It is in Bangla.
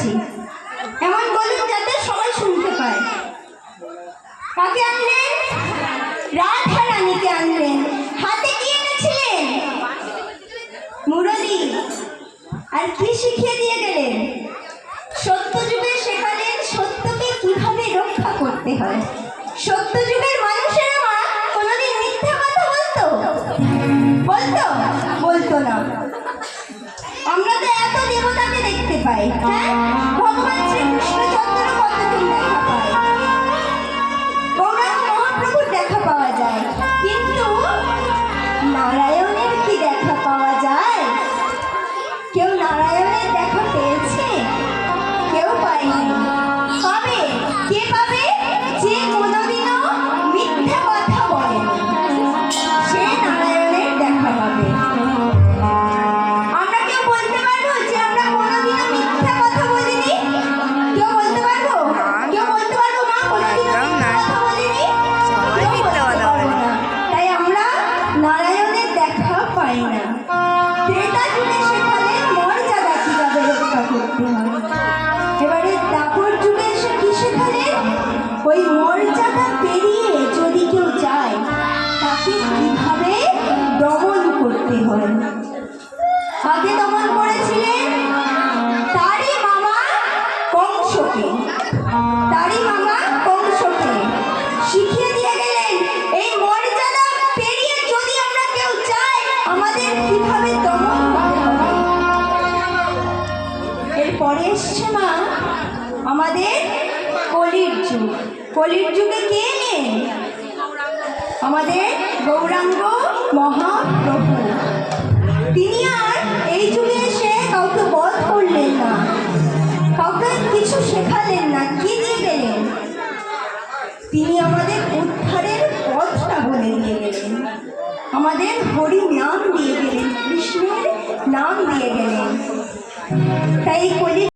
যাচ্ছি, এমন বলুন যাতে সবাই শুনতে পায়। কাকে আনলেন? রাধা রানীকে আনলেন। হাতে কি এনেছিলেন? মুরলী। আর কি শিখিয়ে দিয়ে গেলেন? সত্য যুগে শেখালেন সত্যকে কিভাবে রক্ষা করতে হয়। সত্য যুগের মানুষেরা মা কোনোদিন মিথ্যা কথা বলতো? বলতো? বলতো না। আমরা তো এত দেবতাকে দেখতে পাই, হ্যাঁ, ভগবান শ্রীকৃষ্ণ চন্দ্র কতদিন দেখা পায়, গৌরাঙ্গ মহাপ্রভুর দেখা পাওয়া যায়, কিন্তু নারায়ণের কি দেখা পাওয়া যায়? কেউ নারায়ণের দেখা পেয়েছে? কেউ পায়নি। পাবে কে? পাবে যে কোনোদিনও মিথ্যা কথা বলেনি, সে নারায়ণের দেখা পাবে। আমরা কেউ বলতে পারবো যে আমরা কোনোদিনও মিথ্যা কথা বলিনি? কেউ বলতে পারবো? কেউ বলতে পারবো মা কোনোদিনও মিথ্যা কথা বলিনি? কেউ বলতে পারবো না। তাই আমরা নারায়ণের দেখা পাই না। ত্রেতা যুগে শেখালেন মর্যাদা কিভাবে রক্ষা করতে হয়। এবারে দাপর যুগে এসে কি শেখালেন? ওই মর্যাদা পেরিয়ে যদি কেউ যায় তাকে কিভাবে দমন করতে হয়। আগে দমন করেছিলেন তারই মামা কংসকে, তারই মামা কংসকে শিখিয়ে দিয়ে গেলেন এই মর্যাদা পেরিয়ে যদি আমরা কেউ যাই আমাদের কিভাবে দমন করতে হবে। এরপরে এসছে মা আমাদের কলির যুগ। কলির যুগে কে এলেন? আমাদের গৌরাঙ্গ মহাপ্রভু। তিনি আর এই যুগে এসে কাউকে বধ করলেন না, কাউকে কিছু শেখালেন না। কি দিয়ে গেলেন? তিনি আমাদের উদ্ধারের পথটা বলে দিয়ে গেলেন, আমাদের হরি